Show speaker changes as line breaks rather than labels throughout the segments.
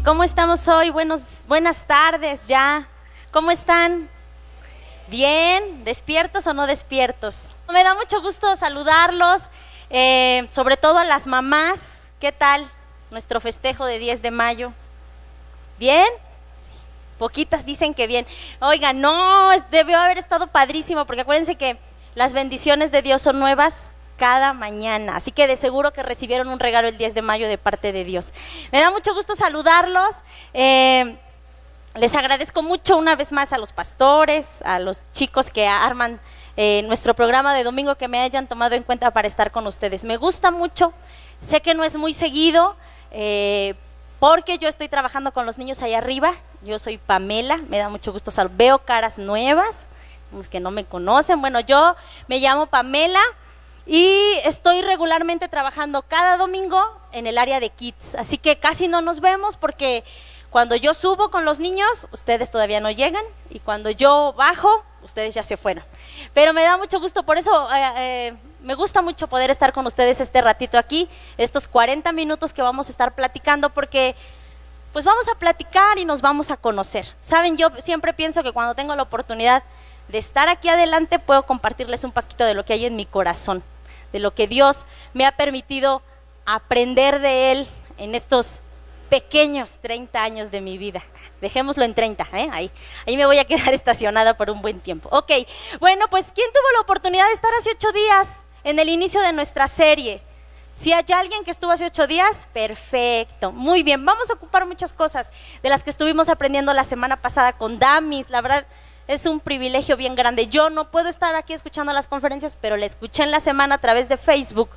¿Cómo estamos hoy? Buenas tardes ya. ¿Cómo están? ¿Bien? ¿Despiertos o no despiertos? Me da mucho gusto saludarlos, sobre todo a las mamás. ¿Qué tal nuestro festejo de 10 de mayo? ¿Bien? Sí. Poquitas dicen que bien. Oigan, no, debió haber estado padrísimo, porque acuérdense que las bendiciones de Dios son nuevas cada mañana, así que de seguro que recibieron un regalo el 10 de mayo de parte de Dios. Me da mucho gusto saludarlos. Les agradezco mucho una vez más a los pastores, a los chicos que arman nuestro programa de domingo, que me hayan tomado en cuenta para estar con ustedes. Me gusta mucho, sé que no es muy seguido, porque yo estoy trabajando con los niños ahí arriba. Yo soy Pamela, me da mucho gusto veo caras nuevas, los que no me conocen. Bueno, yo me llamo Pamela y estoy regularmente trabajando cada domingo en el área de kids, así que casi no nos vemos, porque cuando yo subo con los niños, ustedes todavía no llegan, y cuando yo bajo, ustedes ya se fueron. Pero me da mucho gusto, por eso me gusta mucho poder estar con ustedes este ratito aquí, estos 40 minutos que vamos a estar platicando, porque pues vamos a platicar y nos vamos a conocer. Saben, yo siempre pienso que cuando tengo la oportunidad de estar aquí adelante, puedo compartirles un poquito de lo que hay en mi corazón, de lo que Dios me ha permitido aprender de Él en estos pequeños 30 años de mi vida. Dejémoslo en 30, ahí me voy a quedar estacionada por un buen tiempo. Ok, bueno, pues ¿quién tuvo la oportunidad de estar hace 8 días en el inicio de nuestra serie? Si hay alguien que estuvo hace 8 días, perfecto, muy bien. Vamos a ocupar muchas cosas de las que estuvimos aprendiendo la semana pasada con Damis. La verdad, es un privilegio bien grande. Yo no puedo estar aquí escuchando las conferencias, pero la escuché en la semana a través de Facebook,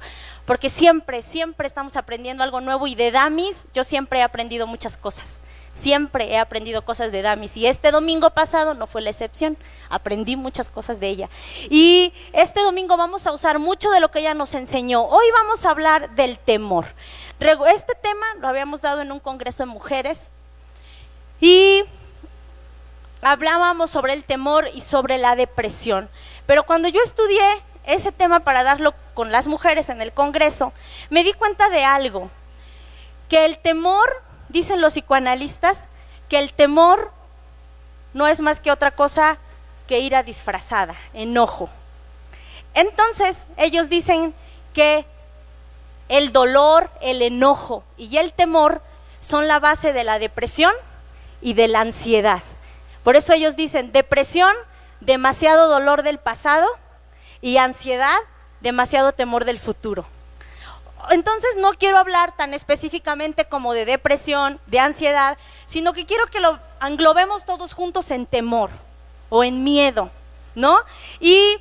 porque siempre estamos aprendiendo algo nuevo, y de Damis yo siempre he aprendido muchas cosas. Siempre he aprendido cosas de Damis, y este domingo pasado no fue la excepción. Aprendí muchas cosas de ella, y este domingo vamos a usar mucho de lo que ella nos enseñó. Hoy vamos a hablar del temor. Este tema lo habíamos dado en un congreso de mujeres, y hablábamos sobre el temor y sobre la depresión. Pero cuando yo estudié ese tema para darlo con las mujeres en el congreso, me di cuenta de algo, que el temor, dicen los psicoanalistas, que el temor no es más que otra cosa que ira disfrazada, enojo. Entonces ellos dicen que el dolor, el enojo y el temor son la base de la depresión y de la ansiedad. Por eso ellos dicen: depresión, demasiado dolor del pasado, y ansiedad, demasiado temor del futuro. Entonces no quiero hablar tan específicamente como de depresión, de ansiedad, sino que quiero que lo englobemos todos juntos en temor o en miedo, ¿no? Y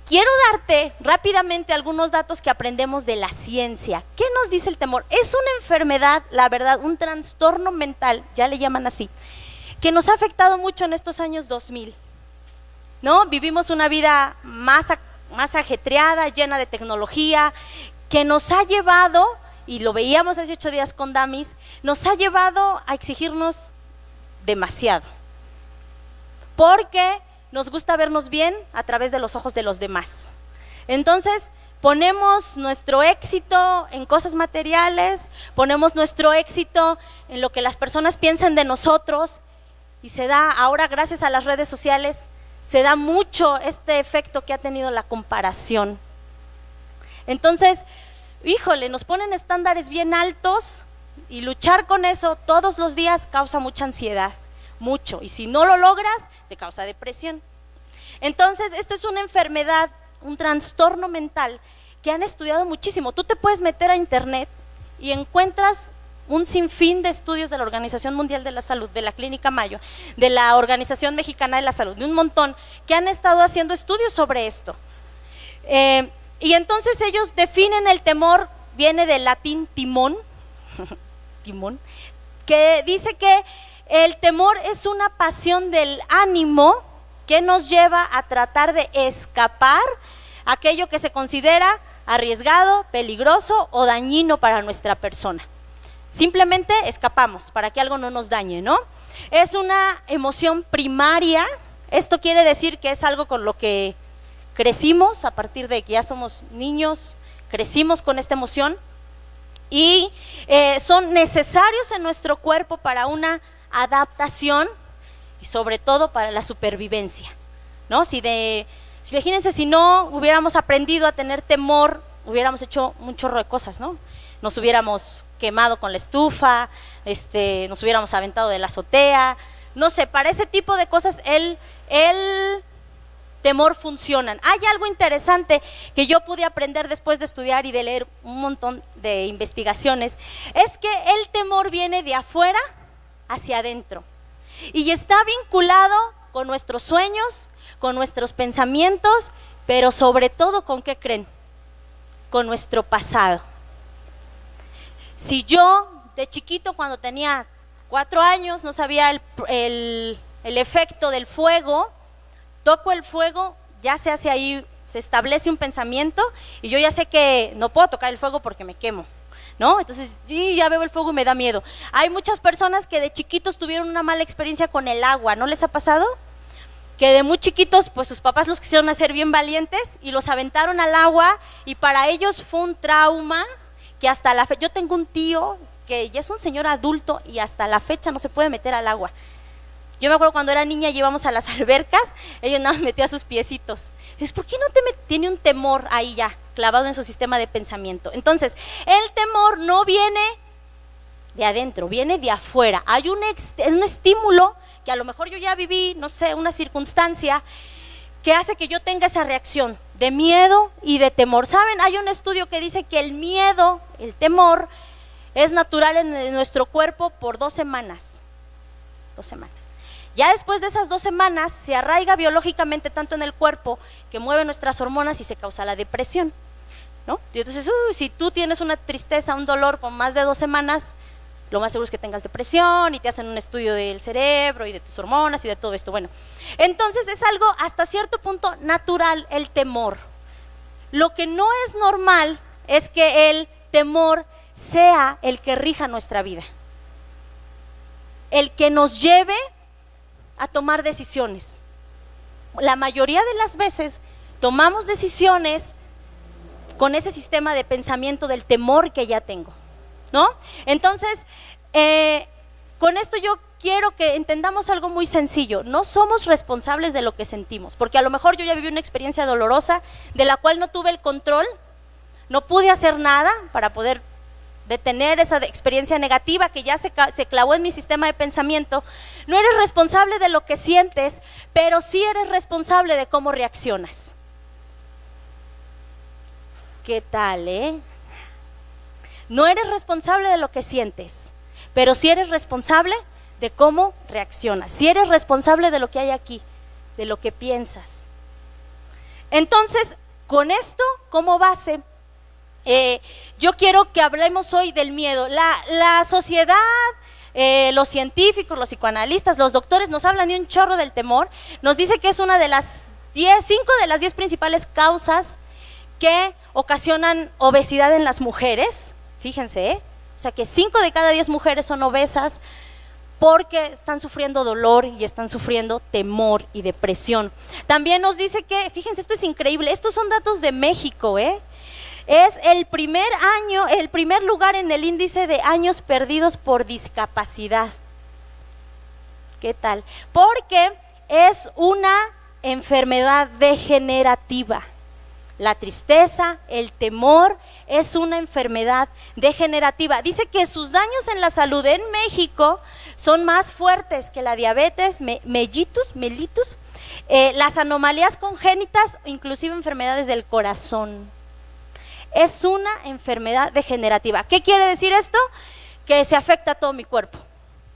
quiero darte rápidamente algunos datos que aprendemos de la ciencia. ¿Qué nos dice el temor? Es una enfermedad, la verdad, un trastorno mental, ya le llaman así, que nos ha afectado mucho en estos años 2000, ¿no? Vivimos una vida más ajetreada, llena de tecnología, que nos ha llevado, y lo veíamos hace 8 días con Damis, nos ha llevado a exigirnos demasiado, porque nos gusta vernos bien a través de los ojos de los demás. Entonces ponemos nuestro éxito en cosas materiales, ponemos nuestro éxito en lo que las personas piensan de nosotros, y se da ahora, gracias a las redes sociales, se da mucho este efecto que ha tenido la comparación. Entonces, híjole, nos ponen estándares bien altos, y luchar con eso todos los días causa mucha ansiedad, mucho, y si no lo logras, te causa depresión. Entonces, esta es una enfermedad, un trastorno mental que han estudiado muchísimo. Tú te puedes meter a internet y encuentras un sinfín de estudios de la Organización Mundial de la Salud, de la Clínica Mayo, de la Organización Mexicana de la Salud, de un montón, que han estado haciendo estudios sobre esto. Y entonces ellos definen el temor, viene del latín timón, timón, que dice que el temor es una pasión del ánimo que nos lleva a tratar de escapar aquello que se considera arriesgado, peligroso o dañino para nuestra persona. Simplemente escapamos para que algo no nos dañe, ¿no? Es una emoción primaria. Esto quiere decir que es algo con lo que crecimos a partir de que ya somos niños, crecimos con esta emoción, y son necesarios en nuestro cuerpo para una adaptación y sobre todo para la supervivencia, ¿no? Imagínense si no hubiéramos aprendido a tener temor, hubiéramos hecho un chorro de cosas, ¿no? Nos hubiéramos quemado con la estufa, nos hubiéramos aventado de la azotea, no sé, para ese tipo de cosas el temor funcionan. Hay algo interesante que yo pude aprender después de estudiar y de leer un montón de investigaciones, es que el temor viene de afuera hacia adentro y está vinculado con nuestros sueños, con nuestros pensamientos, pero sobre todo, ¿con qué creen? Con nuestro pasado. Si yo de chiquito, cuando tenía 4 años, no sabía el efecto del fuego, toco el fuego, ya se hace ahí, se establece un pensamiento y yo ya sé que no puedo tocar el fuego porque me quemo, ¿no? Entonces ya veo el fuego y me da miedo. Hay muchas personas que de chiquitos tuvieron una mala experiencia con el agua, ¿no les ha pasado? Que de muy chiquitos, pues sus papás los quisieron hacer bien valientes y los aventaron al agua y para ellos fue un trauma que hasta la fecha, yo tengo un tío que ya es un señor adulto y hasta la fecha no se puede meter al agua. Yo me acuerdo cuando era niña y íbamos a las albercas, ellos nada más metía sus piecitos. Es ¿por qué no tiene un temor ahí ya, clavado en su sistema de pensamiento? Entonces, el temor no viene de adentro, viene de afuera. Hay un estímulo que a lo mejor yo ya viví, no sé, una circunstancia que hace que yo tenga esa reacción de miedo y de temor. ¿Saben? Hay un estudio que dice que el miedo, el temor, es natural en nuestro cuerpo por 2 semanas. 2 semanas. Ya después de esas 2 semanas se arraiga biológicamente tanto en el cuerpo que mueve nuestras hormonas y se causa la depresión, ¿no? Y entonces, si tú tienes una tristeza, un dolor por más de 2 semanas, lo más seguro es que tengas depresión y te hacen un estudio del cerebro y de tus hormonas y de todo esto. Bueno, entonces es algo hasta cierto punto natural el temor. Lo que no es normal es que el temor sea el que rija nuestra vida, el que nos lleve a tomar decisiones. La mayoría de las veces tomamos decisiones con ese sistema de pensamiento del temor que ya tengo, ¿no? Entonces, con esto yo quiero que entendamos algo muy sencillo. No somos responsables de lo que sentimos, porque a lo mejor yo ya viví una experiencia dolorosa de la cual no tuve el control, no pude hacer nada para poder detener esa experiencia negativa que ya se clavó en mi sistema de pensamiento. No eres responsable de lo que sientes, pero sí eres responsable de cómo reaccionas. ¿Qué tal, No eres responsable de lo que sientes, pero sí eres responsable de cómo reaccionas. Sí eres responsable de lo que hay aquí, de lo que piensas. Entonces, con esto como base, yo quiero que hablemos hoy del miedo. La sociedad, los científicos, los psicoanalistas, los doctores nos hablan de un chorro del temor. Nos dice que es una de las 5 de las 10 principales causas que ocasionan obesidad en las mujeres. Fíjense, o sea que 5 de cada 10 mujeres son obesas porque están sufriendo dolor y están sufriendo temor y depresión. También nos dice que, fíjense, esto es increíble, estos son datos de México, es el primer lugar en el índice de años perdidos por discapacidad. ¿Qué tal? Porque es una enfermedad degenerativa. La tristeza, el temor, es una enfermedad degenerativa. Dice que sus daños en la salud en México son más fuertes que la diabetes, mellitus, las anomalías congénitas, inclusive enfermedades del corazón. Es una enfermedad degenerativa. ¿Qué quiere decir esto? Que se afecta a todo mi cuerpo.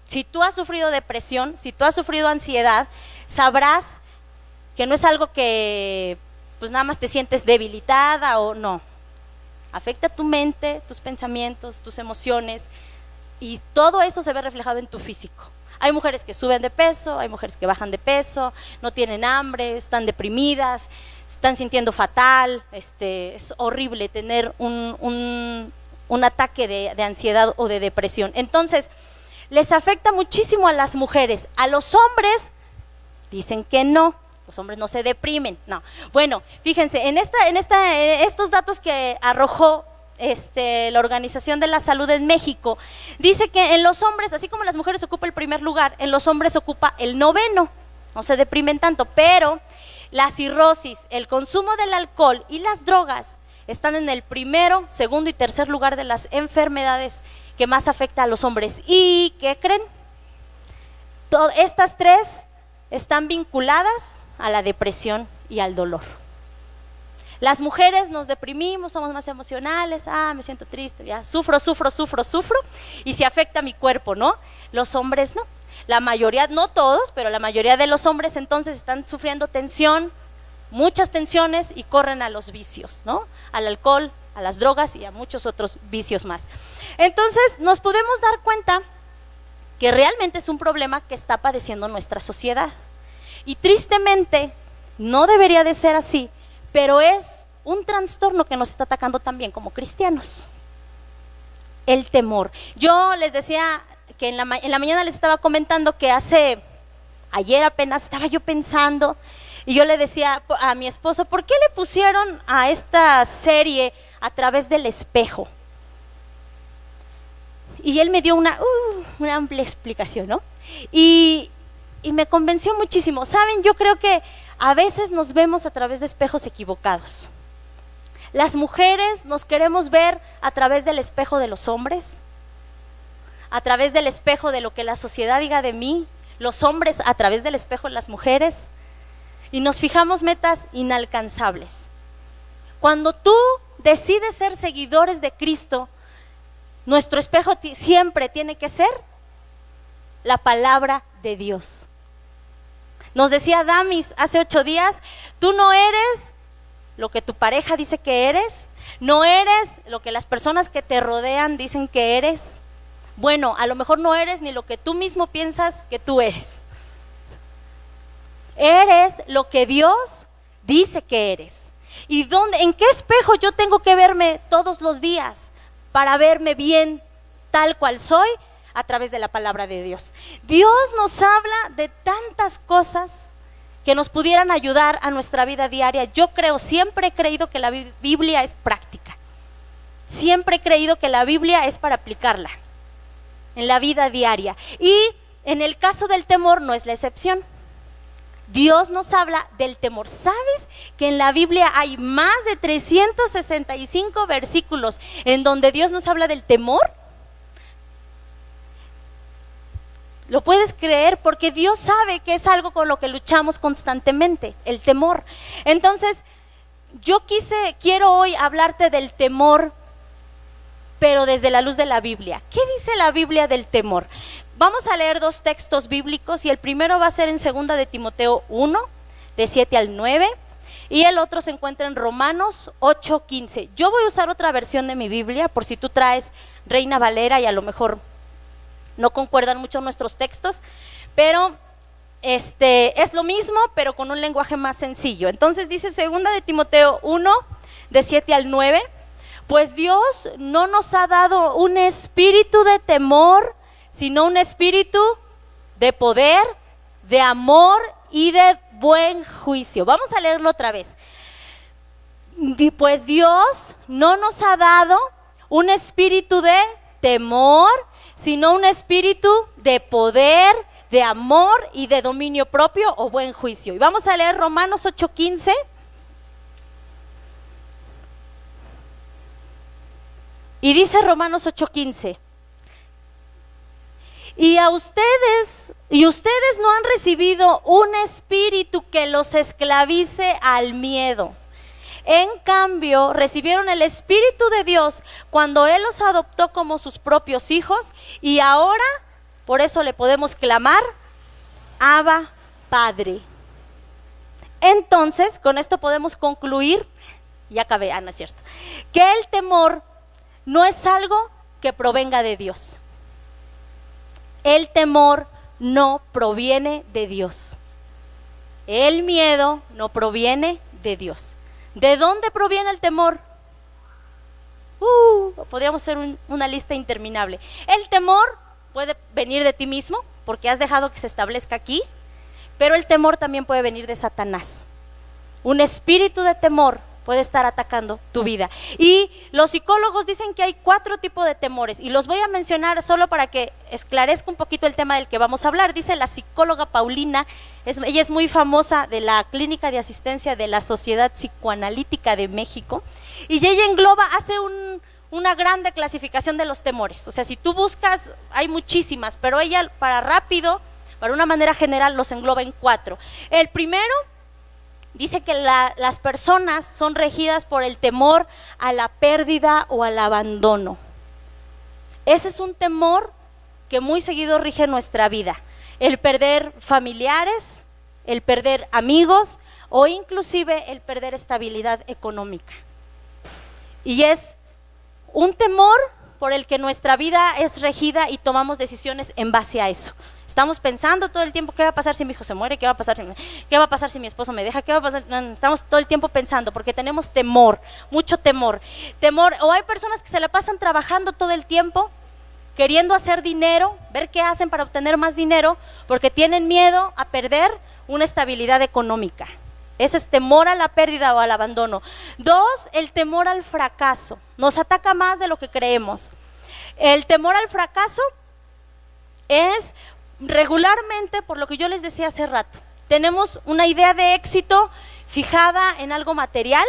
Si tú has sufrido depresión, si tú has sufrido ansiedad, sabrás que no es algo que pues nada más te sientes debilitada o no. Afecta tu mente, tus pensamientos, tus emociones y todo eso se ve reflejado en tu físico. Hay mujeres que suben de peso, hay mujeres que bajan de peso, no tienen hambre, están deprimidas, están sintiendo fatal. Es horrible tener un ataque de ansiedad o de depresión. Entonces, les afecta muchísimo a las mujeres. A los hombres dicen que no. Los hombres no se deprimen, no. Bueno, fíjense, en estos datos que arrojó la Organización de la Salud en México, dice que en los hombres, así como las mujeres ocupa el primer lugar, en los hombres ocupa el 9º, no se deprimen tanto, pero la cirrosis, el consumo del alcohol y las drogas están en el primero, segundo y tercer lugar de las enfermedades que más afecta a los hombres. ¿Y qué creen? Estas tres están vinculadas a la depresión y al dolor. Las mujeres nos deprimimos, somos más emocionales, me siento triste, ya sufro, y se afecta mi cuerpo, ¿no? Los hombres no. La mayoría, no todos, pero la mayoría de los hombres entonces están sufriendo tensión, muchas tensiones, y corren a los vicios, ¿no? Al alcohol, a las drogas y a muchos otros vicios más. Entonces nos podemos dar cuenta que realmente es un problema que está padeciendo nuestra sociedad. Y tristemente, no debería de ser así, pero es un trastorno que nos está atacando también como cristianos. El temor. Yo les decía que en la mañana les estaba comentando que ayer apenas estaba yo pensando, y yo le decía a mi esposo, ¿por qué le pusieron a esta serie A Través del Espejo? Y él me dio una amplia explicación, ¿no? Y me convenció muchísimo. ¿Saben? Yo creo que a veces nos vemos a través de espejos equivocados. Las mujeres nos queremos ver a través del espejo de los hombres, a través del espejo de lo que la sociedad diga de mí, los hombres a través del espejo de las mujeres, y nos fijamos metas inalcanzables. Cuando tú decides ser seguidores de Cristo, nuestro espejo siempre tiene que ser la palabra de Dios. Nos decía Damis hace 8 días, tú no eres lo que tu pareja dice que eres, no eres lo que las personas que te rodean dicen que eres. Bueno, a lo mejor no eres ni lo que tú mismo piensas que tú eres. Eres lo que Dios dice que eres. ¿Y en qué espejo yo tengo que verme todos los días para verme bien tal cual soy? A través de la palabra de Dios. Dios nos habla de tantas cosas que nos pudieran ayudar a nuestra vida diaria. Yo siempre he creído que la Biblia es práctica. Siempre he creído que la Biblia es para aplicarla en la vida diaria. Y en el caso del temor no es la excepción. Dios nos habla del temor. ¿Sabes que en la Biblia hay más de 365 versículos en donde Dios nos habla del temor? ¿Lo puedes creer? Porque Dios sabe que es algo con lo que luchamos constantemente, el temor. Entonces, quiero hoy hablarte del temor, pero desde la luz de la Biblia. ¿Qué dice la Biblia del temor? Vamos a leer 2 textos bíblicos, y el primero va a ser en 2 de Timoteo 1, de 7 al 9, y el otro se encuentra en Romanos 8:15. Yo voy a usar otra versión de mi Biblia, por si tú traes Reina Valera y a lo mejor no concuerdan mucho nuestros textos, pero es lo mismo, pero con un lenguaje más sencillo. Entonces dice 2 de Timoteo 1, de 7 al 9, pues Dios no nos ha dado un espíritu de temor, sino un espíritu de poder, de amor y de buen juicio. Vamos a leerlo otra vez. Pues Dios no nos ha dado un espíritu de temor, sino un espíritu de poder, de amor y de dominio propio o buen juicio. Y vamos a leer Romanos 8:15. Y dice Romanos 8:15, y ustedes no han recibido un espíritu que los esclavice al miedo. En cambio, recibieron el Espíritu de Dios cuando Él los adoptó como sus propios hijos, y ahora por eso le podemos clamar, Abba, Padre. Entonces, con esto podemos concluir, ya acabé, no es cierto, que el temor no es algo que provenga de Dios. El temor no proviene de Dios. El miedo no proviene de Dios. ¿De dónde proviene el temor? Podríamos hacer una lista interminable. El temor puede venir de ti mismo, porque has dejado que se establezca aquí, pero el temor también puede venir de Satanás. Un espíritu de temor puede estar atacando tu vida. Y los psicólogos dicen que hay 4 tipos de temores, y los voy a mencionar solo para que esclarezca un poquito el tema del que vamos a hablar. Dice la psicóloga Paulina, ella es muy famosa, de la Clínica de Asistencia de la Sociedad Psicoanalítica de México, y ella engloba, hace una grande clasificación de los temores. O sea, si tú buscas, hay muchísimas, pero ella para una manera general los engloba en 4. El primero dice que las personas son regidas por el temor a la pérdida o al abandono. Ese es un temor que muy seguido rige nuestra vida. El perder familiares, el perder amigos o inclusive el perder estabilidad económica. Y es un temor por el que nuestra vida es regida y tomamos decisiones en base a eso. Estamos pensando todo el tiempo, ¿qué va a pasar si mi hijo se muere? ¿Qué va a pasar si mi esposo me deja? ¿Qué va a pasar? Estamos todo el tiempo pensando porque tenemos temor, mucho temor. O hay personas que se la pasan trabajando todo el tiempo, queriendo hacer dinero, ver qué hacen para obtener más dinero, porque tienen miedo a perder una estabilidad económica. Ese es temor a la pérdida o al abandono. 2, el temor al fracaso. Nos ataca más de lo que creemos. El temor al fracaso es regularmente, por lo que yo les decía hace rato, tenemos una idea de éxito fijada en algo material,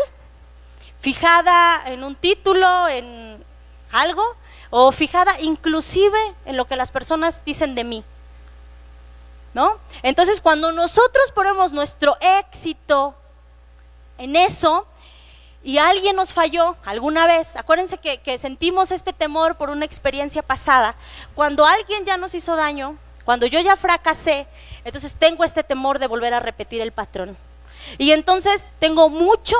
fijada en un título, en algo, o fijada inclusive en lo que las personas dicen de mí, ¿no? Entonces, cuando nosotros ponemos nuestro éxito en eso y alguien nos falló alguna vez, acuérdense que sentimos este temor por una experiencia pasada. Cuando alguien ya nos hizo daño, cuando yo ya fracasé, entonces tengo este temor de volver a repetir el patrón. Y entonces tengo mucho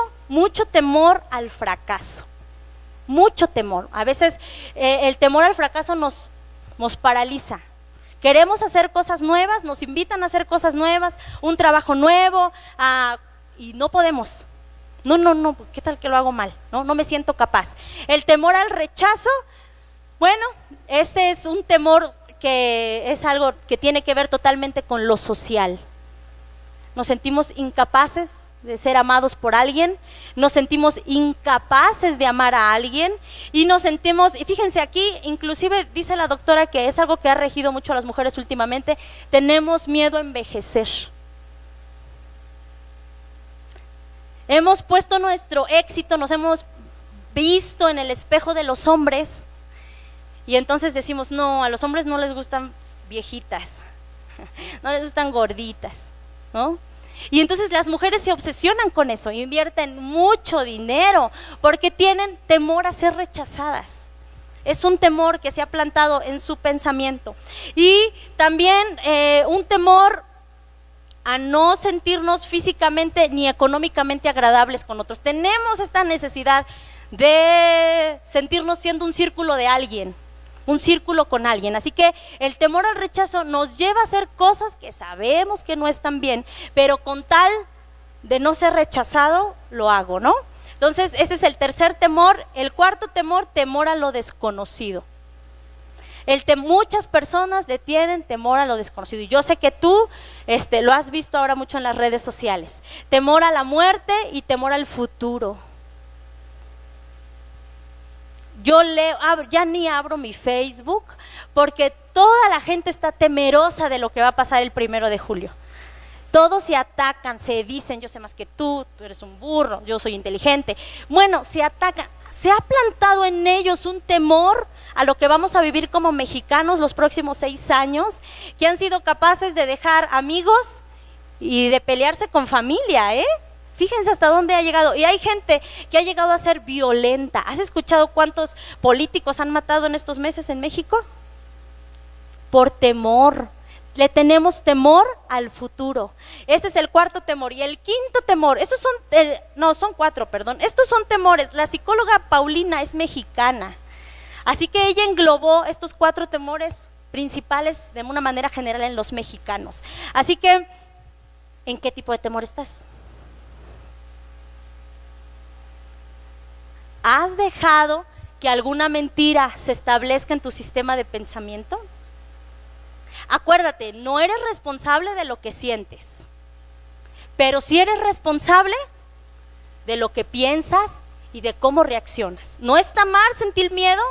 temor al fracaso. Mucho temor. A veces el temor al fracaso nos paraliza. Queremos hacer cosas nuevas, nos invitan a hacer cosas nuevas, un trabajo nuevo, y no podemos. No, ¿qué tal que lo hago mal? No me siento capaz. El temor al rechazo, bueno, este es un temor que es algo que tiene que ver totalmente con lo social. Nos sentimos incapaces de ser amados por alguien, nos sentimos incapaces de amar a alguien y nos sentimos, y fíjense aquí, inclusive dice la doctora que es algo que ha regido mucho a las mujeres últimamente, tenemos miedo a envejecer. Hemos puesto nuestro éxito, nos hemos visto en el espejo de los hombres y entonces decimos, no, a los hombres no les gustan viejitas, no les gustan gorditas, ¿no? Y entonces las mujeres se obsesionan con eso, invierten mucho dinero porque tienen temor a ser rechazadas. Es un temor que se ha plantado en su pensamiento. Y también un temor a no sentirnos físicamente ni económicamente agradables con otros. Tenemos esta necesidad de sentirnos siendo un círculo de alguien, un círculo con alguien. Así que el temor al rechazo nos lleva a hacer cosas que sabemos que no están bien, pero con tal de no ser rechazado, lo hago, ¿no? Entonces, este es el tercer temor. El cuarto temor, temor a lo desconocido. Muchas personas le tienen temor a lo desconocido. Y yo sé que tú lo has visto ahora mucho en las redes sociales. Temor a la muerte y temor al futuro. Yo ya ni abro mi Facebook porque toda la gente está temerosa de lo que va a pasar el 1 de julio. Todos se atacan, se dicen, yo sé más que tú eres un burro, yo soy inteligente. Bueno, se atacan. Se ha plantado en ellos un temor a lo que vamos a vivir como mexicanos los próximos 6 años, que han sido capaces de dejar amigos y de pelearse con familia, Fíjense hasta dónde ha llegado. Y hay gente que ha llegado a ser violenta. ¿Has escuchado cuántos políticos han matado en estos meses en México? Por temor. Le tenemos temor al futuro. Este es el cuarto temor. Y el quinto temor, son 4, perdón. Estos son temores. La psicóloga Paulina es mexicana. Así que ella englobó estos 4 temores principales de una manera general en los mexicanos. Así que, ¿en qué tipo de temor estás? ¿Has dejado que alguna mentira se establezca en tu sistema de pensamiento? Acuérdate, no eres responsable de lo que sientes, pero sí eres responsable de lo que piensas y de cómo reaccionas. ¿No está mal sentir miedo?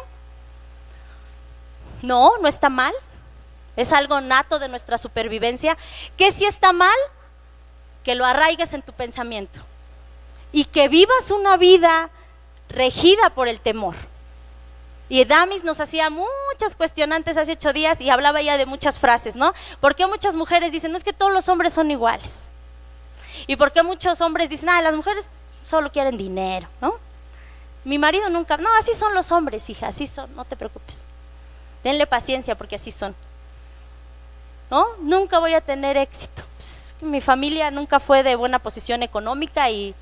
No, no está mal. Es algo nato de nuestra supervivencia. ¿Qué sí está mal? Que lo arraigues en tu pensamiento y que vivas una vida regida por el temor. Y Damis nos hacía muchas cuestionantes hace 8 días y hablaba ya de muchas frases, ¿no? ¿Por qué muchas mujeres dicen, no, es que todos los hombres son iguales? ¿Y por qué muchos hombres dicen, las mujeres solo quieren dinero, ¿no? Mi marido nunca, no, así son los hombres, hija, así son, no te preocupes. Denle paciencia porque así son, ¿no? Nunca voy a tener éxito. Pues, mi familia nunca fue de buena posición económica y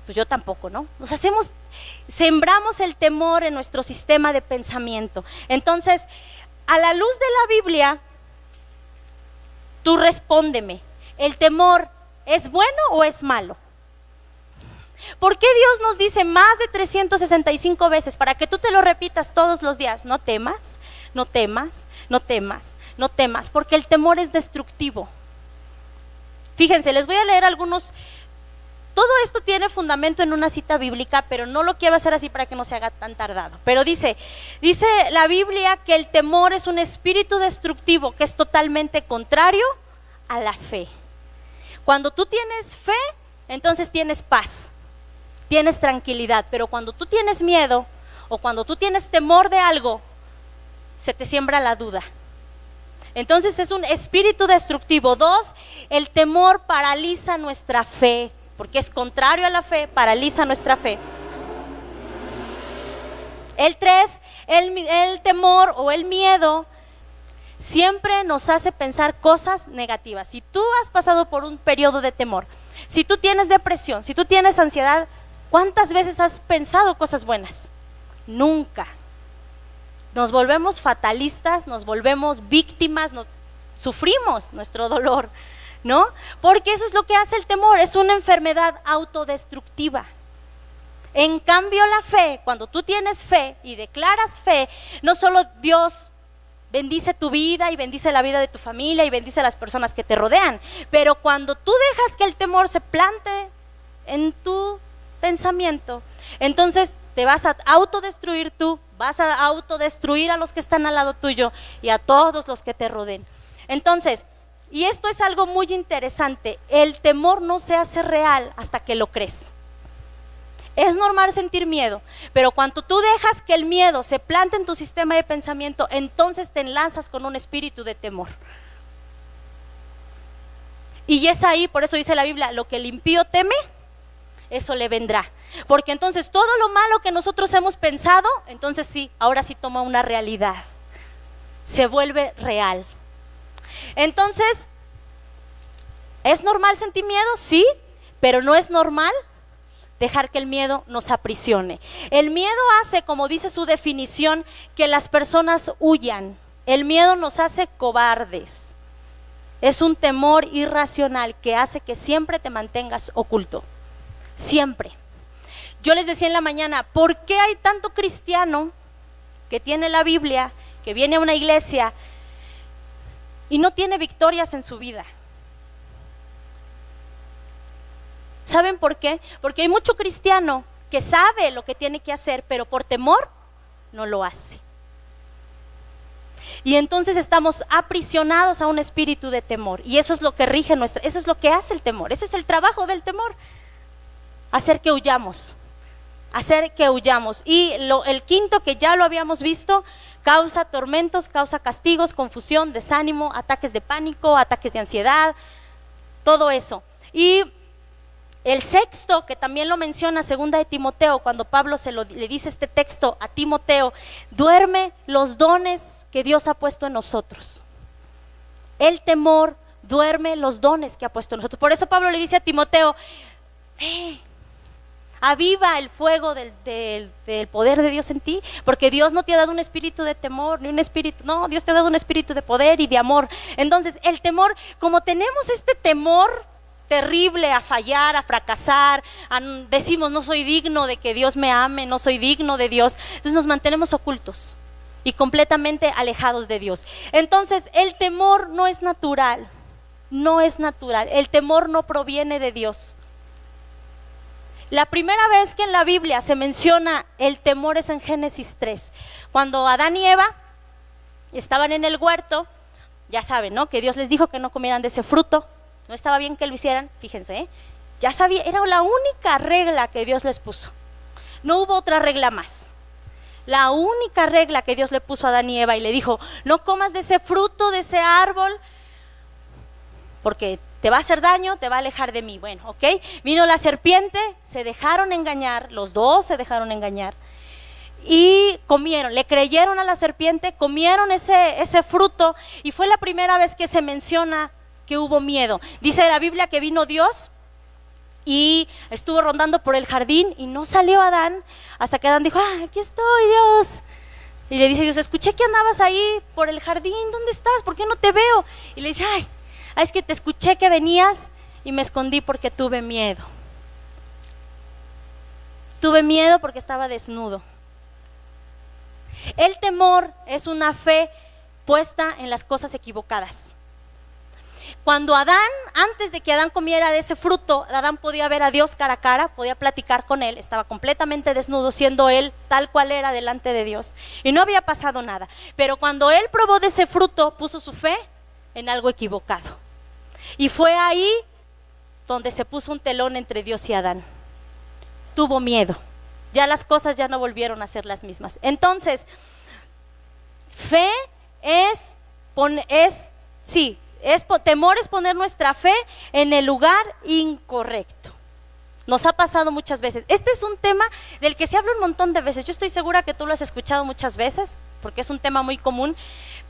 pues yo tampoco, ¿no? Sembramos el temor en nuestro sistema de pensamiento. Entonces, a la luz de la Biblia, tú respóndeme, ¿el temor es bueno o es malo? ¿Por qué Dios nos dice más de 365 veces para que tú te lo repitas todos los días? No temas, no temas, no temas, no temas, porque el temor es destructivo. Fíjense, les voy a leer algunos. Todo esto tiene fundamento en una cita bíblica, pero no lo quiero hacer así para que no se haga tan tardado. Pero dice la Biblia que el temor es un espíritu destructivo que es totalmente contrario a la fe. Cuando tú tienes fe, entonces tienes paz, tienes tranquilidad, pero cuando tú tienes miedo o cuando tú tienes temor de algo, se te siembra la duda. Entonces es un espíritu destructivo. 2, el temor paraliza nuestra fe, porque es contrario a la fe, paraliza nuestra fe. El 3, el temor o el miedo siempre nos hace pensar cosas negativas. Si tú has pasado por un periodo de temor, si tú tienes depresión, si tú tienes ansiedad, ¿cuántas veces has pensado cosas buenas? Nunca. Nos volvemos fatalistas, nos volvemos víctimas, sufrimos nuestro dolor, ¿no? Porque eso es lo que hace el temor, es una enfermedad autodestructiva. En cambio la fe, cuando tú tienes fe y declaras fe, no solo Dios bendice tu vida y bendice la vida de tu familia y bendice a las personas que te rodean, pero cuando tú dejas que el temor se plante en tu pensamiento, entonces te vas a autodestruir tú, vas a autodestruir a los que están al lado tuyo y a todos los que te rodeen. Entonces, y esto es algo muy interesante, el temor no se hace real hasta que lo crees. Es normal sentir miedo, pero cuando tú dejas que el miedo se plante en tu sistema de pensamiento, entonces te enlazas con un espíritu de temor. Y es ahí, por eso dice la Biblia, lo que el impío teme, eso le vendrá. Porque entonces todo lo malo que nosotros hemos pensado, entonces sí, ahora sí toma una realidad, se vuelve real. Entonces, ¿es normal sentir miedo? Sí, pero no es normal dejar que el miedo nos aprisione. El miedo hace, como dice su definición, que las personas huyan. El miedo nos hace cobardes. Es un temor irracional que hace que siempre te mantengas oculto. Siempre. Yo les decía en la mañana, ¿por qué hay tanto cristiano que tiene la Biblia, que viene a una iglesia y no tiene victorias en su vida? ¿Saben por qué? Porque hay mucho cristiano que sabe lo que tiene que hacer, pero por temor no lo hace. Y entonces estamos aprisionados a un espíritu de temor. Y eso es lo que rige eso es lo que hace el temor. Ese es el trabajo del temor. Hacer que huyamos. Y el quinto, que ya lo habíamos visto, causa tormentos, causa castigos, confusión, desánimo, ataques de pánico, ataques de ansiedad, todo eso. Y el sexto, que también lo menciona 2 de Timoteo, cuando Pablo le dice este texto a Timoteo, duerme los dones que Dios ha puesto en nosotros. El temor duerme los dones que ha puesto en nosotros. Por eso Pablo le dice a Timoteo, aviva el fuego del poder de Dios en ti, porque Dios no te ha dado un espíritu de temor, ni un espíritu, no, Dios te ha dado un espíritu de poder y de amor. Entonces el temor, como tenemos este temor terrible a fallar, a fracasar, decimos no soy digno de que Dios me ame, no soy digno de Dios, entonces nos mantenemos ocultos y completamente alejados de Dios. Entonces el temor no es natural, el temor no proviene de Dios. La primera vez que en la Biblia se menciona el temor es en Génesis 3, cuando Adán y Eva estaban en el huerto. Ya saben, ¿no? Que Dios les dijo que no comieran de ese fruto. No estaba bien que lo hicieran, fíjense, ¿eh? Ya sabía, era la única regla que Dios les puso. No hubo otra regla más. La única regla que Dios le puso a Adán y Eva, y le dijo: no comas de ese fruto, de ese árbol, porque te va a hacer daño, te va a alejar de mí. Bueno, ok, vino la serpiente, se dejaron engañar, los dos se dejaron engañar y comieron, le creyeron a la serpiente, comieron ese fruto, y fue la primera vez que se menciona que hubo miedo. Dice la Biblia que vino Dios y estuvo rondando por el jardín y no salió Adán, hasta que Adán dijo: aquí estoy, Dios. Y le dice Dios: escuché que andabas ahí por el jardín, ¿dónde estás? ¿Por qué no te veo? Y le dice: es que te escuché que venías y me escondí porque tuve miedo. Tuve miedo porque estaba desnudo. El temor es una fe puesta en las cosas equivocadas. Cuando Adán, antes de que Adán comiera de ese fruto, Adán podía ver a Dios cara a cara, podía platicar con él, estaba completamente desnudo, siendo él tal cual era delante de Dios, y no había pasado nada. Pero cuando él probó de ese fruto, puso su fe en algo equivocado, y fue ahí donde se puso un telón entre Dios y Adán. Tuvo miedo, ya las cosas ya no volvieron a ser las mismas. Entonces, fe temor es poner nuestra fe en el lugar incorrecto. Nos ha pasado muchas veces. Este es un tema del que se habla un montón de veces. Yo estoy segura que tú lo has escuchado muchas veces, porque es un tema muy común,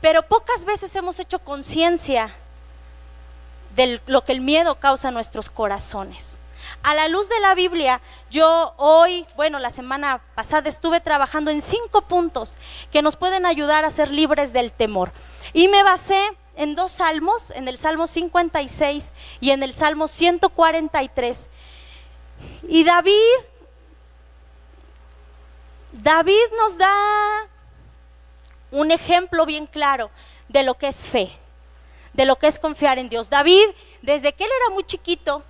pero pocas veces hemos hecho conciencia de lo que el miedo causa en nuestros corazones. A la luz de la Biblia, la semana pasada estuve trabajando en 5 puntos que nos pueden ayudar a ser libres del temor. Y me basé en 2 salmos, en el Salmo 56 y en el Salmo 143. Y David nos da un ejemplo bien claro de lo que es fe, de lo que es confiar en Dios. David, desde que él era muy chiquito,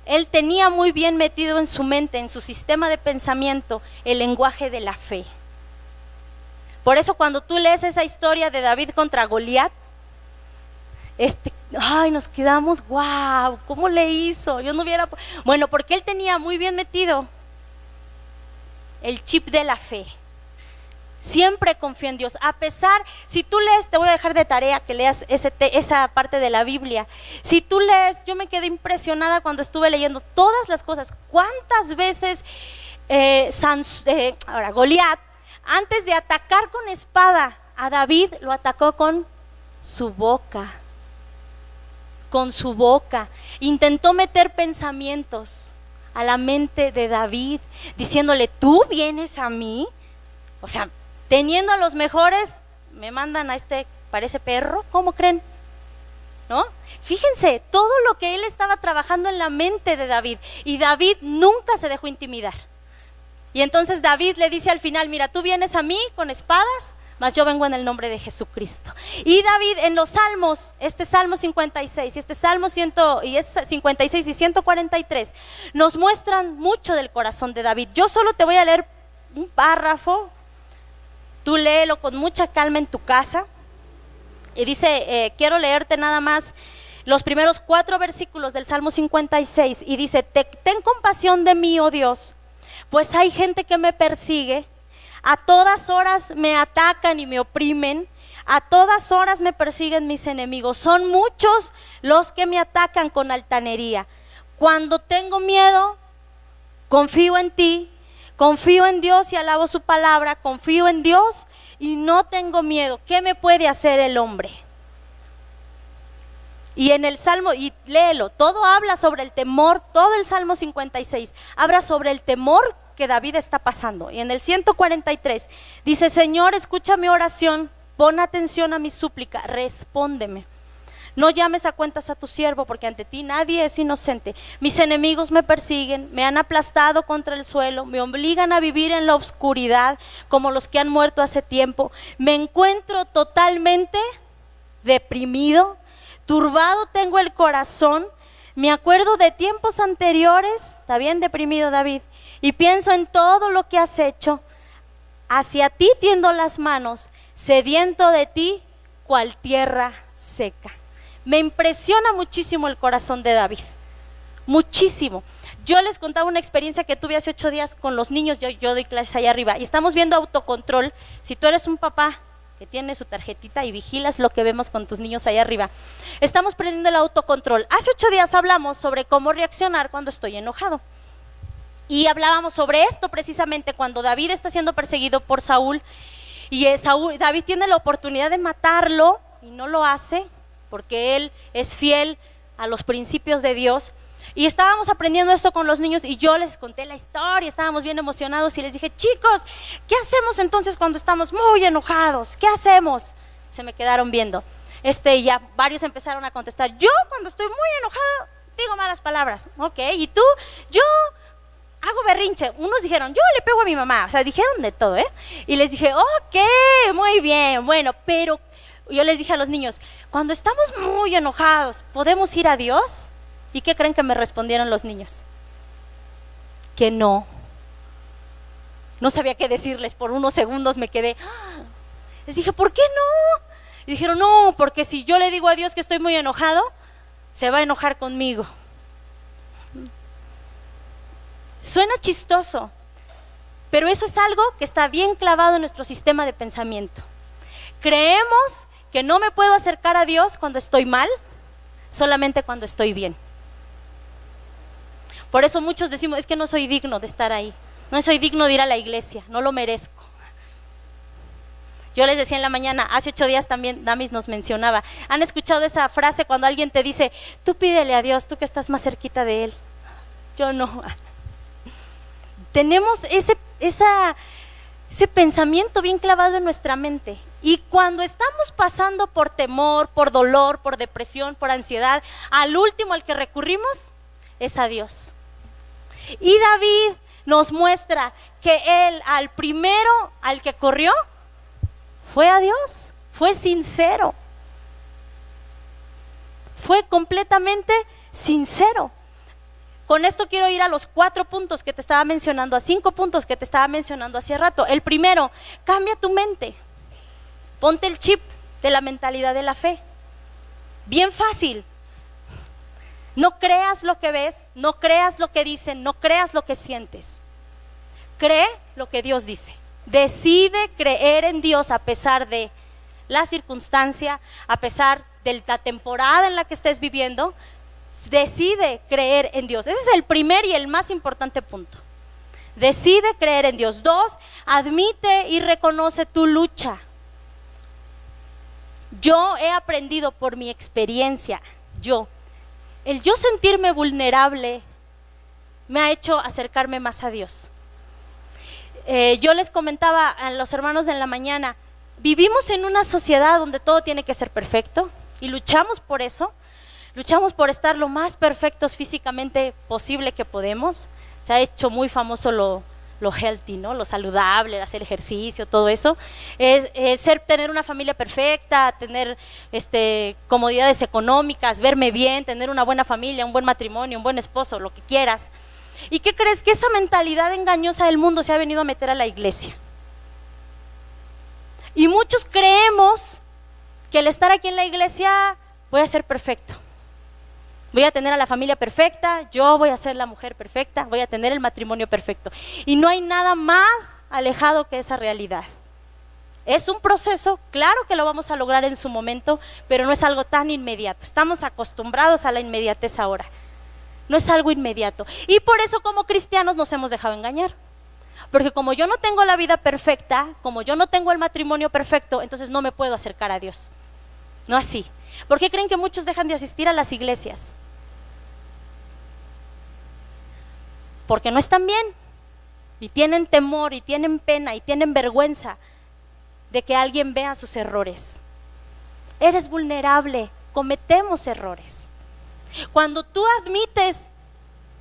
él tenía muy bien metido en su mente, en su sistema de pensamiento, el lenguaje de la fe. Por eso cuando tú lees esa historia de David contra Goliat, nos quedamos: wow, ¿cómo le hizo? Yo no hubiera... Bueno, porque él tenía muy bien metido el chip de la fe. Siempre confió en Dios. A pesar, si tú lees, te voy a dejar de tarea que leas esa parte de la Biblia. Si tú lees, yo me quedé impresionada cuando estuve leyendo todas las cosas. ¿Cuántas veces Goliat, antes de atacar con espada a David, lo atacó con su boca? Con su boca intentó meter pensamientos a la mente de David, diciéndole: ¿tú vienes a mí? O sea, teniendo a los mejores, me mandan a parece perro, ¿cómo creen? ¿No? Fíjense todo lo que él estaba trabajando en la mente de David, y David nunca se dejó intimidar. Y entonces David le dice al final: mira, tú vienes a mí con espadas, mas yo vengo en el nombre de Jesucristo. Y David en los salmos, Salmo 56 y Salmo 56 y 143 nos muestran mucho del corazón de David. Yo solo te voy a leer un párrafo, tú léelo con mucha calma en tu casa. Y dice, quiero leerte nada más los primeros 4 versículos del Salmo 56, y dice: ten compasión de mí, oh Dios, pues hay gente que me persigue. A todas horas me atacan y me oprimen, a todas horas me persiguen mis enemigos. Son muchos los que me atacan con altanería. Cuando tengo miedo, confío en ti, confío en Dios y alabo su palabra. Confío en Dios y no tengo miedo. ¿Qué me puede hacer el hombre? Y en el Salmo, y léelo, todo habla sobre el temor. Todo el Salmo 56 habla sobre el temor que David está pasando. Y en el 143 dice: Señor, escucha mi oración, pon atención a mi súplica, respóndeme. No llames a cuentas a tu siervo, porque ante ti nadie es inocente. Mis enemigos me persiguen, me han aplastado contra el suelo, me obligan a vivir en la oscuridad como los que han muerto hace tiempo. Me encuentro totalmente deprimido, turbado tengo el corazón, Me acuerdo de tiempos anteriores, está bien deprimido David, y pienso en todo lo que has hecho. Hacia ti tiendo las manos, sediento de ti, cual tierra seca. Me impresiona muchísimo el corazón de David, muchísimo. Yo les contaba una experiencia que tuve hace 8 días con los niños, yo doy clases allá arriba, y estamos viendo autocontrol. Si tú eres un papá que tiene su tarjetita y vigilas lo que vemos con tus niños allá arriba, estamos aprendiendo el autocontrol. Hace 8 días hablamos sobre cómo reaccionar cuando estoy enojado. Y hablábamos sobre esto precisamente cuando David está siendo perseguido por Saúl, y David tiene la oportunidad de matarlo y no lo hace porque él es fiel a los principios de Dios. Y estábamos aprendiendo esto con los niños y yo les conté la historia, estábamos bien emocionados y les dije, chicos, ¿qué hacemos entonces cuando estamos muy enojados? ¿Qué hacemos? Se me quedaron viendo. Y ya varios empezaron a contestar, yo cuando estoy muy enojado digo malas palabras. Ok, ¿y tú? Yo hago berrinche. Unos dijeron, yo le pego a mi mamá. O sea, dijeron de todo, ¿eh? Y les dije, ok, muy bien, bueno, pero yo les dije a los niños, cuando estamos muy enojados, ¿podemos ir a Dios? ¿Y qué creen que me respondieron los niños? Que no. No sabía qué decirles, por unos segundos me quedé. Les dije, ¿por qué no? Y dijeron, no, porque si yo le digo a Dios que estoy muy enojado, se va a enojar conmigo. Suena chistoso, pero eso es algo que está bien clavado en nuestro sistema de pensamiento. Creemos que no me puedo acercar a Dios cuando estoy mal, solamente cuando estoy bien. Por eso muchos decimos, es que no soy digno de estar ahí, no soy digno de ir a la iglesia, no lo merezco. Yo les decía en la mañana, hace 8 días también Damis nos mencionaba, ¿han escuchado esa frase cuando alguien te dice, tú pídele a Dios, tú que estás más cerquita de Él? Yo no. Tenemos ese pensamiento bien clavado en nuestra mente. Y cuando estamos pasando por temor, por dolor, por depresión, por ansiedad, al último al que recurrimos es a Dios. Y David nos muestra que él al primero al que corrió fue a Dios, fue sincero, fue completamente sincero. Con esto quiero ir a los 4 puntos que te estaba mencionando, a 5 puntos que te estaba mencionando hace rato. El primero, cambia tu mente, ponte el chip de la mentalidad de la fe. Bien fácil. No creas lo que ves, no creas lo que dicen, no creas lo que sientes. Cree lo que Dios dice. Decide creer en Dios a pesar de la circunstancia, a pesar de la temporada en la que estés viviendo. Decide creer en Dios. Ese es el primer y el más importante punto. Decide creer en Dios. 2, admite y reconoce tu lucha. Yo he aprendido por mi experiencia, el yo sentirme vulnerable me ha hecho acercarme más a Dios. Yo les comentaba a los hermanos en la mañana, vivimos en una sociedad donde todo tiene que ser perfecto y luchamos por eso, luchamos por estar lo más perfectos físicamente posible que podemos. Se ha hecho muy famoso lo healthy, ¿no? Lo saludable, hacer ejercicio, todo eso. Tener una familia perfecta, tener comodidades económicas, verme bien, tener una buena familia, un buen matrimonio, un buen esposo, lo que quieras. ¿Y qué crees? Que esa mentalidad engañosa del mundo se ha venido a meter a la iglesia. Y muchos creemos que al estar aquí en la iglesia voy a ser perfecto. Voy a tener a la familia perfecta, yo voy a ser la mujer perfecta, voy a tener el matrimonio perfecto. Y no hay nada más alejado que esa realidad. Es un proceso, claro que lo vamos a lograr en su momento, pero no es algo tan inmediato. Estamos acostumbrados a la inmediatez ahora. No es algo inmediato. Y por eso como cristianos nos hemos dejado engañar. Porque como yo no tengo la vida perfecta, como yo no tengo el matrimonio perfecto, entonces no me puedo acercar a Dios. No así. ¿Por qué creen que muchos dejan de asistir a las iglesias? Porque no están bien y tienen temor y tienen pena y tienen vergüenza de que alguien vea sus errores. Eres vulnerable, cometemos errores. Cuando tú admites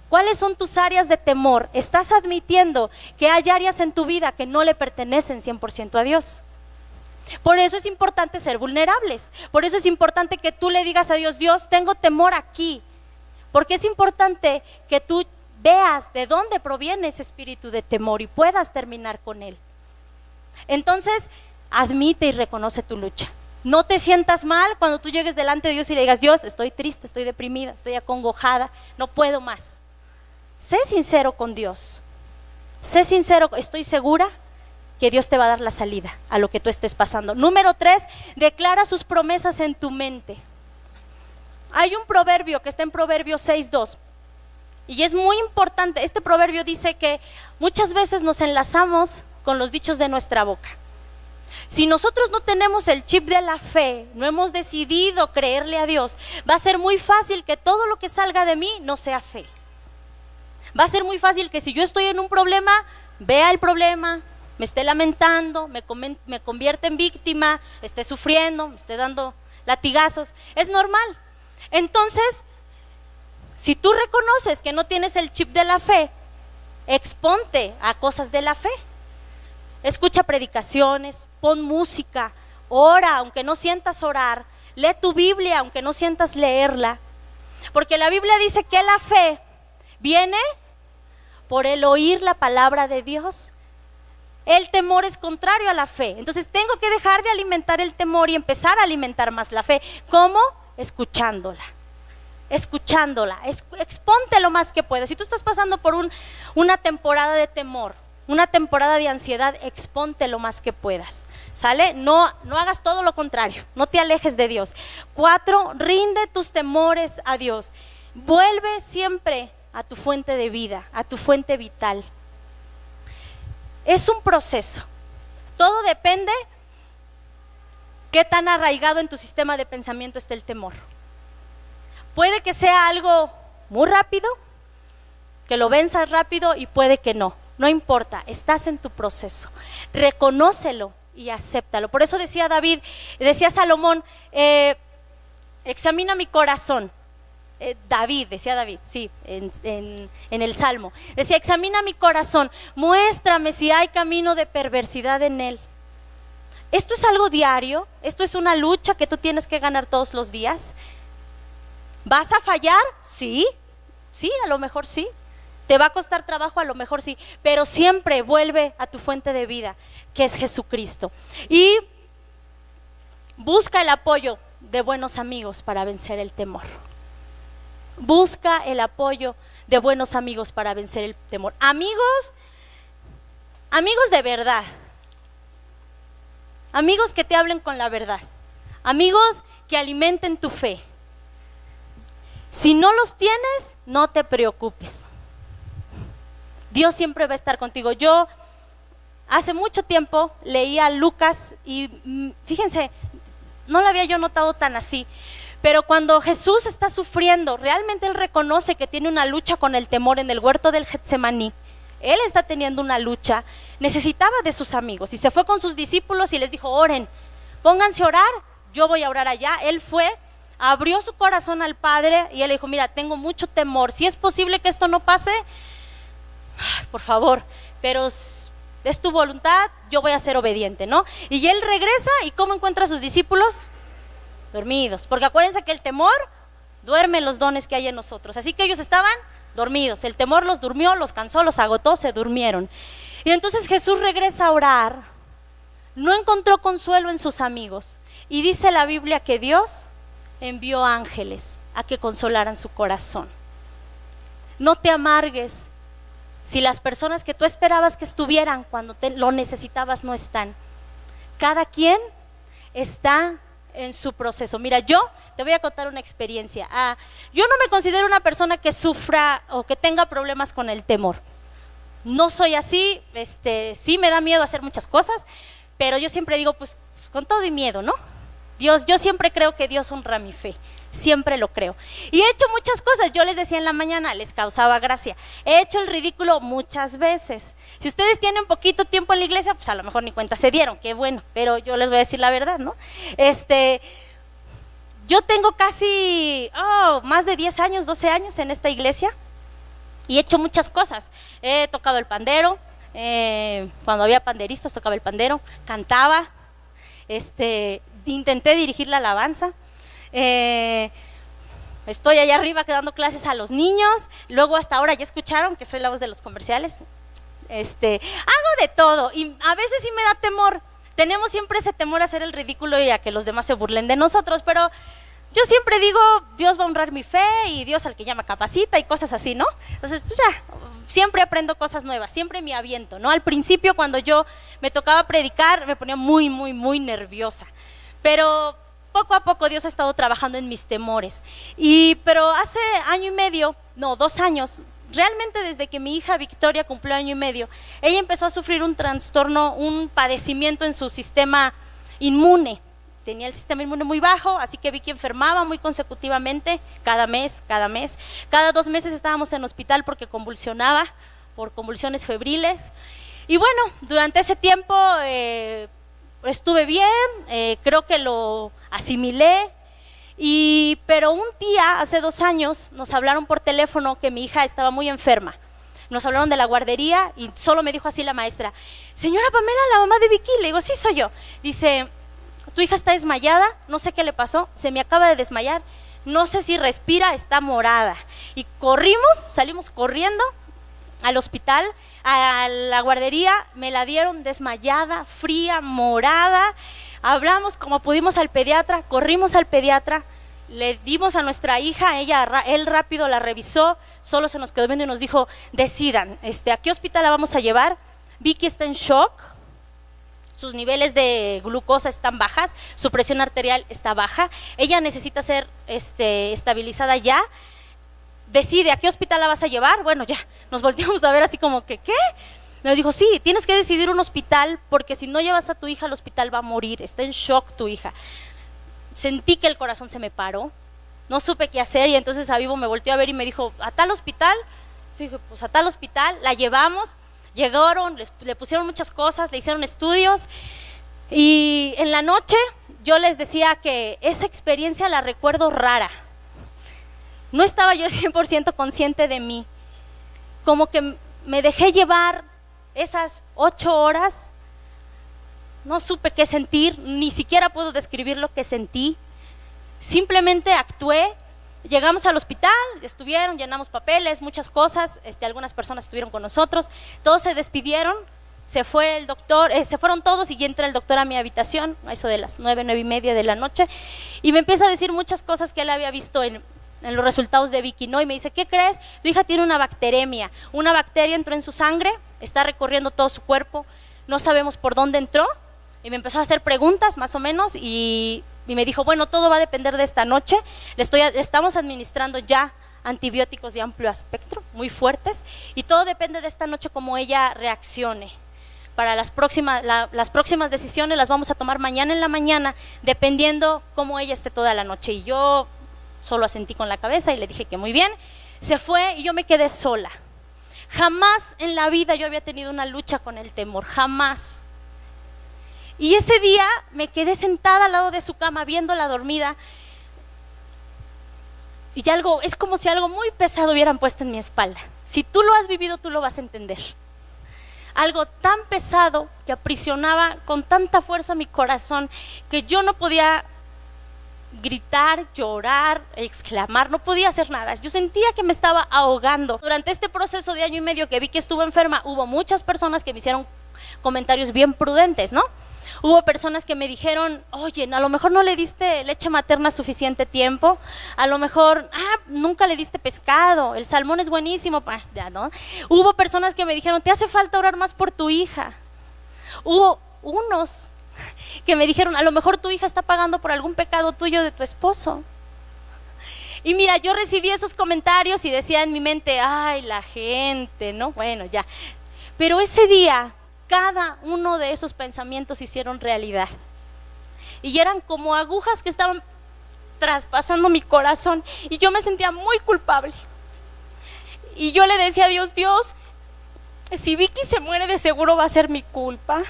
cuáles son tus áreas de temor, estás admitiendo que hay áreas en tu vida que no le pertenecen 100% a Dios. Por eso es importante ser vulnerables. Por eso es importante que tú le digas a Dios, Dios, tengo temor aquí. Porque es importante que tú veas de dónde proviene ese espíritu de temor y puedas terminar con él. Entonces, admite y reconoce tu lucha. No te sientas mal cuando tú llegues delante de Dios y le digas: Dios, estoy triste, estoy deprimida, estoy acongojada, no puedo más. Sé sincero con Dios. Sé sincero, estoy segura que Dios te va a dar la salida a lo que tú estés pasando. Número 3, declara sus promesas en tu mente. Hay un proverbio que está en Proverbios 6:2 y es muy importante. Este proverbio dice que muchas veces nos enlazamos con los dichos de nuestra boca. Si nosotros no tenemos el chip de la fe, no hemos decidido creerle a Dios, va a ser muy fácil que todo lo que salga de mí no sea fe. Va a ser muy fácil que si yo estoy en un problema, vea el problema, me esté lamentando, me convierta en víctima, esté sufriendo, me esté dando latigazos. Es normal. Entonces, si tú reconoces que no tienes el chip de la fe, exponte a cosas de la fe. Escucha predicaciones, pon música, ora aunque no sientas orar, lee tu Biblia aunque no sientas leerla, porque la Biblia dice que la fe viene por el oír la palabra de Dios. El temor es contrario a la fe, entonces tengo que dejar de alimentar el temor y empezar a alimentar más la fe. ¿Cómo? Escuchándola, exponte lo más que puedas. Si tú estás pasando por una temporada de temor, una temporada de ansiedad, exponte lo más que puedas, ¿sale? No hagas todo lo contrario, no te alejes de Dios. 4, rinde tus temores a Dios. Vuelve siempre a tu fuente de vida, a tu fuente vital. Es un proceso, todo depende qué tan arraigado en tu sistema de pensamiento esté el temor. Puede que sea algo muy rápido, que lo venzas rápido, y puede que no. No importa, estás en tu proceso. Reconócelo y acéptalo. Por eso decía decía Salomón, examina mi corazón. Decía David, sí, en el Salmo. Decía: examina mi corazón, muéstrame si hay camino de perversidad en él. Esto es algo diario, esto es una lucha que tú tienes que ganar todos los días. ¿Vas a fallar? Sí, a lo mejor sí. ¿Te va a costar trabajo? A lo mejor sí, pero siempre vuelve a tu fuente de vida, que es Jesucristo. Y busca el apoyo de buenos amigos para vencer el temor. Busca el apoyo de buenos amigos para vencer el temor. Amigos de verdad. Amigos que te hablen con la verdad. Amigos que alimenten tu fe. Si no los tienes, no te preocupes. Dios siempre va a estar contigo. Yo hace mucho tiempo leía Lucas y fíjense, no lo había yo notado tan así, pero cuando Jesús está sufriendo, realmente Él reconoce que tiene una lucha con el temor en el huerto del Getsemaní. Él está teniendo una lucha, necesitaba de sus amigos y se fue con sus discípulos y les dijo: oren, pónganse a orar, yo voy a orar allá. Él fue, abrió su corazón al Padre y Él le dijo: mira, tengo mucho temor, si es posible que esto no pase, por favor, pero es tu voluntad, yo voy a ser obediente, ¿no? Y él regresa, y ¿cómo encuentra a sus discípulos? Dormidos, porque acuérdense que el temor duerme los dones que hay en nosotros, así que ellos estaban dormidos, el temor los durmió, los cansó, los agotó, se durmieron. Y entonces Jesús regresa a orar, no encontró consuelo en sus amigos, y dice la Biblia que Dios envió ángeles a que consolaran su corazón. No te amargues si las personas que tú esperabas que estuvieran cuando lo necesitabas no están. Cada quien está en su proceso. Mira, yo te voy a contar una experiencia. Yo no me considero una persona que sufra o que tenga problemas con el temor. No soy así, sí me da miedo hacer muchas cosas, pero yo siempre digo, pues con todo y miedo, ¿no? Yo siempre creo que Dios honra mi fe. Siempre lo creo. Y he hecho muchas cosas. Yo les decía en la mañana, les causaba gracia. He hecho el ridículo muchas veces. Si ustedes tienen poquito tiempo en la iglesia, pues a lo mejor ni cuenta se dieron, qué bueno. Pero yo les voy a decir la verdad, ¿no? Yo tengo casi más de 10 años, 12 años en esta iglesia. Y he hecho muchas cosas. He tocado el pandero. Cuando había panderistas tocaba el pandero. Cantaba. Intenté dirigir la alabanza. He estoy allá arriba dando clases a los niños, luego hasta ahora ya escucharon que soy la voz de los comerciales. Hago de todo y a veces sí me da temor. Tenemos siempre ese temor a hacer el ridículo y a que los demás se burlen de nosotros, pero yo siempre digo, Dios va a honrar mi fe y Dios al que llama capacita y cosas así, ¿no? Entonces, pues ya, siempre aprendo cosas nuevas, siempre me aviento, ¿no? Al principio, cuando yo me tocaba predicar, me ponía muy nerviosa, pero poco a poco Dios ha estado trabajando en mis temores. Pero hace año y medio, no, 2 años, realmente desde que mi hija Victoria cumplió año y medio, ella empezó a sufrir un trastorno, un padecimiento en su sistema inmune. Tenía el sistema inmune muy bajo, así que Vicky enfermaba muy consecutivamente, cada mes. Cada 2 meses estábamos en hospital porque convulsionaba, por convulsiones febriles. Y bueno, durante ese tiempo estuve bien, creo que lo asimilé. Pero un día, hace 2 años, nos hablaron por teléfono que mi hija estaba muy enferma. Nos hablaron de la guardería y solo me dijo así la maestra: señora Pamela, la mamá de Vicky. Le digo, sí, soy yo. Dice, tu hija está desmayada, no sé qué le pasó, se me acaba de desmayar, no sé si respira, está morada. Y salimos corriendo al hospital, a la guardería, me la dieron desmayada, fría, morada. Hablamos como pudimos al pediatra, corrimos al pediatra, le dimos a nuestra hija, él rápido la revisó, solo se nos quedó viendo y nos dijo, decidan, ¿a qué hospital la vamos a llevar? Vicky está en shock, sus niveles de glucosa están bajas, su presión arterial está baja, ella necesita ser estabilizada ya. Decide, ¿a qué hospital la vas a llevar? Bueno, ya, nos volteamos a ver así como que, ¿qué? Nos dijo, sí, tienes que decidir un hospital porque si no llevas a tu hija al hospital va a morir, está en shock tu hija. Sentí que el corazón se me paró, no supe qué hacer y entonces Avivo me volteó a ver y me dijo, ¿a tal hospital? Dije, pues a tal hospital, la llevamos, llegaron, le pusieron muchas cosas, le hicieron estudios y en la noche yo les decía que esa experiencia la recuerdo rara. No estaba yo 100% consciente de mí, como que me dejé llevar esas 8 horas, no supe qué sentir, ni siquiera puedo describir lo que sentí, simplemente actué, llegamos al hospital, estuvieron, llenamos papeles, muchas cosas, algunas personas estuvieron con nosotros, todos se despidieron, se fue el doctor, se fueron todos y entra el doctor a mi habitación, a eso de las 9:30 de la noche, y me empieza a decir muchas cosas que él había visto en los resultados de Vicky, ¿no? Y me dice, ¿qué crees? Tu hija tiene una bacteremia, una bacteria entró en su sangre, está recorriendo todo su cuerpo, no sabemos por dónde entró, y me empezó a hacer preguntas más o menos, y me dijo, bueno, todo va a depender de esta noche, le estamos administrando ya antibióticos de amplio espectro, muy fuertes, y todo depende de esta noche cómo ella reaccione. Para las próximas decisiones las vamos a tomar mañana en la mañana, dependiendo cómo ella esté toda la noche. Y yo solo asentí con la cabeza y le dije que muy bien. Se fue y yo me quedé sola. Jamás en la vida yo había tenido una lucha con el temor, jamás. Y ese día me quedé sentada al lado de su cama viéndola dormida y es como si algo muy pesado hubieran puesto en mi espalda. Si tú lo has vivido, tú lo vas a entender. Algo tan pesado que aprisionaba con tanta fuerza mi corazón que yo no podía gritar, llorar, exclamar, no podía hacer nada. Yo sentía que me estaba ahogando. Durante este proceso de año y medio que vi que estuvo enferma, hubo muchas personas que me hicieron comentarios bien prudentes, ¿no? Hubo personas que me dijeron, oye, a lo mejor no le diste leche materna suficiente tiempo, a lo mejor, nunca le diste pescado, el salmón es buenísimo, ya, ¿no? Hubo personas que me dijeron, te hace falta orar más por tu hija. Hubo unos que me dijeron, a lo mejor tu hija está pagando por algún pecado tuyo de tu esposo. Y mira, yo recibí esos comentarios y decía en mi mente, ay, la gente, ¿no? Bueno, ya. Pero ese día, cada uno de esos pensamientos se hicieron realidad. Y eran como agujas que estaban traspasando mi corazón. Y yo me sentía muy culpable. Y yo le decía a Dios, Dios, si Vicky se muere de seguro va a ser mi culpa.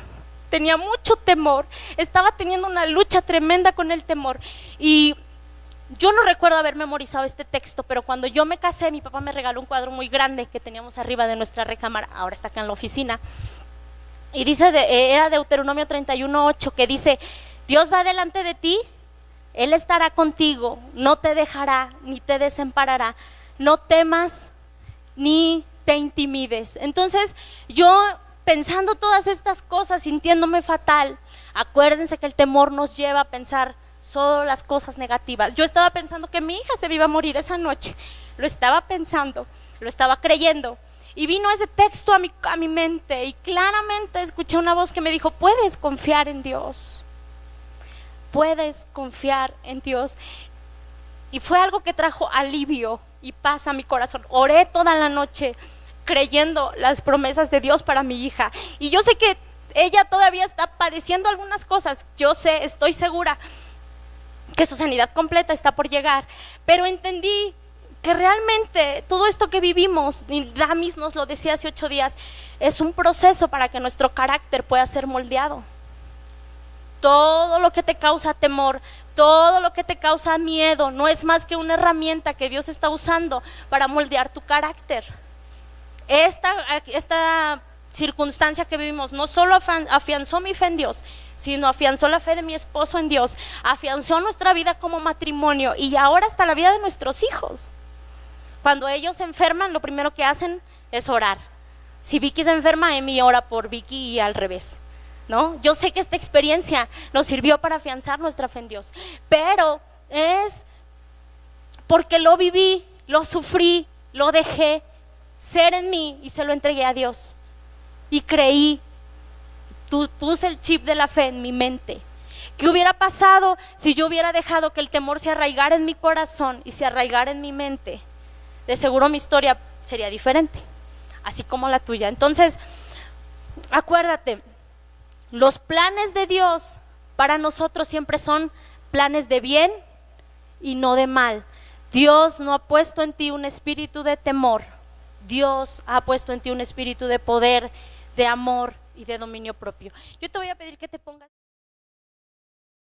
Tenía mucho temor, estaba teniendo una lucha tremenda con el temor. Y yo no recuerdo haber memorizado este texto, pero cuando yo me casé, mi papá me regaló un cuadro muy grande que teníamos arriba de nuestra recámara, ahora está acá en la oficina. Y dice, era Deuteronomio 31:8, que dice, Dios va delante de ti, Él estará contigo, no te dejará ni te desamparará. No temas ni te intimides. Entonces yo, pensando todas estas cosas, sintiéndome fatal, acuérdense que el temor nos lleva a pensar solo las cosas negativas. Yo estaba pensando que mi hija se iba a morir esa noche, lo estaba pensando, lo estaba creyendo, y vino ese texto a mi mente, y claramente escuché una voz que me dijo: puedes confiar en Dios, puedes confiar en Dios. Y fue algo que trajo alivio y paz a mi corazón. Oré toda la noche creyendo las promesas de Dios para mi hija, y yo sé que ella todavía está padeciendo algunas cosas. Yo sé, estoy segura que su sanidad completa está por llegar, pero entendí que realmente todo esto que vivimos, y Damis nos lo decía hace 8 días, es un proceso para que nuestro carácter pueda ser moldeado. Todo lo que te causa temor, todo lo que te causa miedo, no es más que una herramienta que Dios está usando para moldear tu carácter. Esta circunstancia que vivimos no solo afianzó mi fe en Dios, sino afianzó la fe de mi esposo en Dios, afianzó nuestra vida como matrimonio, y ahora hasta la vida de nuestros hijos. Cuando ellos se enferman, lo primero que hacen es orar. Si Vicky se enferma, Emi ora por Vicky, y al revés, ¿no? Yo sé que esta experiencia nos sirvió para afianzar nuestra fe en Dios, pero es porque lo viví, lo sufrí, lo dejé ser en mí y se lo entregué a Dios. Y creí, puse el chip de la fe en mi mente. ¿Qué hubiera pasado si yo hubiera dejado que el temor se arraigara en mi corazón y se arraigara en mi mente? De seguro mi historia sería diferente, así como la tuya. Entonces, acuérdate, los planes de Dios para nosotros siempre son planes de bien y no de mal. Dios no ha puesto en ti un espíritu de temor. Dios ha puesto en ti un espíritu de poder, de amor y de dominio propio. Yo te voy a pedir que te pongas